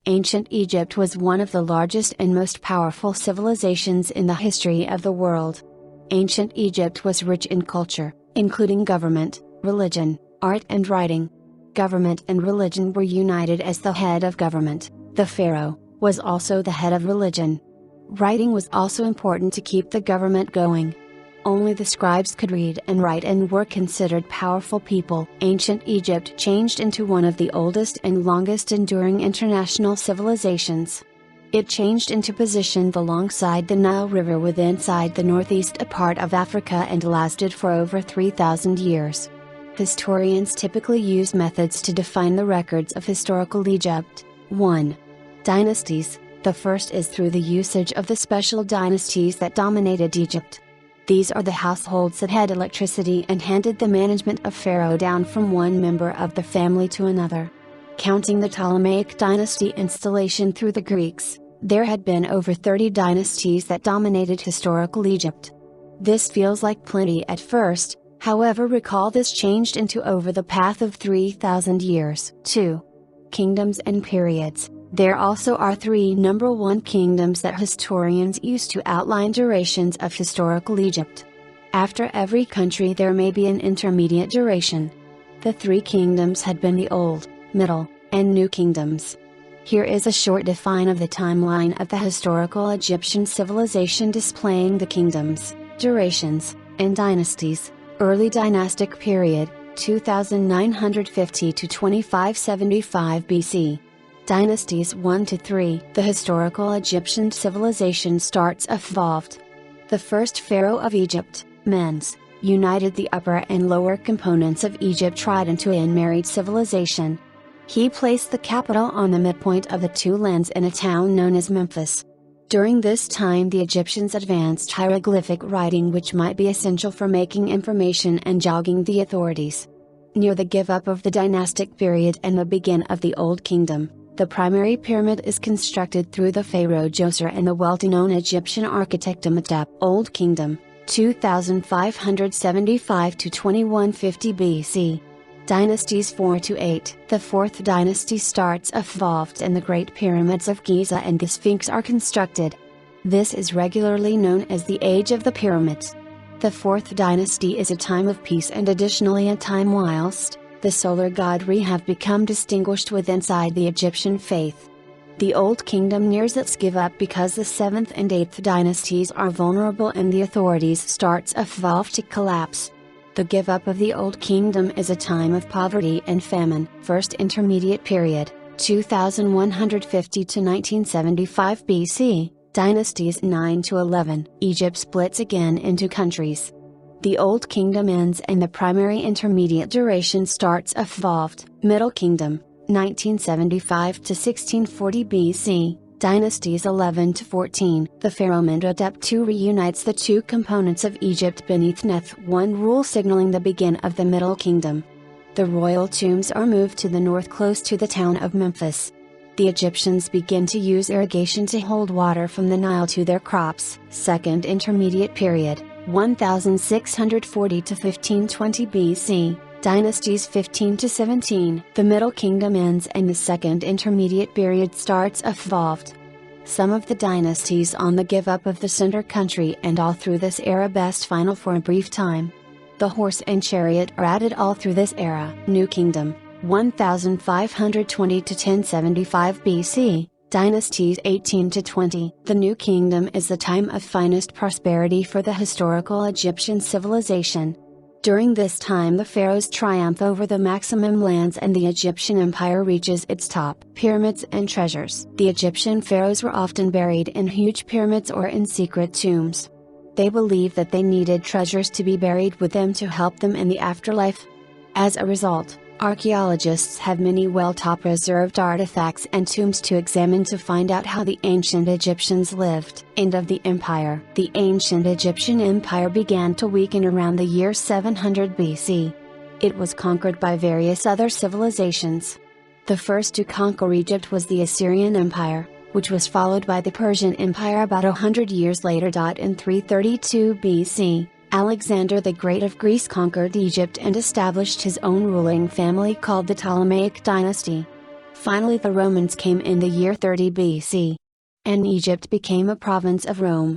Ancient Egypt was one of the largest and most powerful civilizations in the history of the world. Ancient Egypt was rich in culture, including government, religion, art and writing. Government and religion were united as the head of government, the pharaoh, was also the head of religion. Writing was also important to keep the government going. Only the scribes could read and write and were considered powerful people. Ancient Egypt changed into one of the oldest and longest enduring international civilizations. It changed into position alongside the Nile River inside the northeast part of Africa and lasted for over 3,000 years. Historians typically use methods to define the records of historical Egypt. 1. Dynasties. The first is through the usage of the special dynasties that dominated Egypt. These are the households that had electricity and handed the management of Pharaoh down from one member of the family to another. Counting the Ptolemaic dynasty installation through the Greeks, there had been over 30 dynasties that dominated historical Egypt. This feels like plenty at first, however recall this changed into over the path of 3,000 years. 2. Kingdoms and periods. There also are 3 number 1 kingdoms that historians use to outline durations of historical Egypt. After every country there may be an intermediate duration. The 3 kingdoms had been the Old, Middle, and New Kingdoms. Here is a short define of the timeline of the historical Egyptian civilization displaying the kingdoms, durations, and dynasties. Early dynastic period, 2950 to 2575 BC. Dynasties 1 to 3. The historical Egyptian civilization starts evolved. The first pharaoh of Egypt, Menes, united the upper and lower components of Egypt tried into a married civilization. He placed the capital on the midpoint of the two lands in a town known as Memphis. During this time the Egyptians advanced hieroglyphic writing, which might be essential for making information and jogging the authorities. Near the give up of the dynastic period and the begin of the Old Kingdom, the primary pyramid is constructed through the pharaoh Djoser and the well-known Egyptian architect Amenhotep. Old Kingdom, 2575 to 2150 BC. Dynasties 4 to 8. The fourth dynasty starts evolved and the Great Pyramids of Giza and the Sphinx are constructed. This is regularly known as the Age of the Pyramids. The fourth dynasty is a time of peace and additionally a time whilst the solar god Re have become distinguished with inside the Egyptian faith. The Old Kingdom nears its give up because the 7th and 8th dynasties are vulnerable and the authorities starts evolve to collapse. The give up of the Old Kingdom is a time of poverty and famine. First intermediate period, 2150 to 1975 BC, dynasties 9 to 11. Egypt splits again into countries. The Old Kingdom ends and the primary intermediate duration starts evolved. Middle Kingdom, 1975 to 1640 BC, dynasties 11 to 14. The pharaoh Amenhotep II reunites the two components of Egypt beneath Neth I rule, signaling the begin of the Middle Kingdom. The royal tombs are moved to the north close to the town of Memphis. The Egyptians begin to use irrigation to hold water from the Nile to their crops. Second intermediate period, 1640 to 1520 BC, dynasties 15 to 17. The Middle Kingdom ends and the second intermediate period starts evolved. Some of the dynasties on the give up of the center country and all through this era best final for a brief time. The horse and chariot are added all through this era. New Kingdom, 1520 to 1075 BC, dynasties 18 to 20. The New Kingdom is the time of finest prosperity for the historical Egyptian civilization. During this time the pharaohs triumph over the maximum lands and the Egyptian empire reaches its top. Pyramids and treasures. The Egyptian pharaohs were often buried in huge pyramids or in secret tombs. They believed that they needed treasures to be buried with them to help them in the afterlife. As a result, archaeologists have many well-top preserved artifacts and tombs to examine to find out how the ancient Egyptians lived. End of the empire. The ancient Egyptian empire began to weaken around the year 700 BC. It was conquered by various other civilizations. The first to conquer Egypt was the Assyrian Empire, which was followed by the Persian Empire about 100 years later. In 332 BC, Alexander the Great of Greece conquered Egypt and established his own ruling family called the Ptolemaic dynasty. Finally, the Romans came in the year 30 BC. And Egypt became a province of Rome.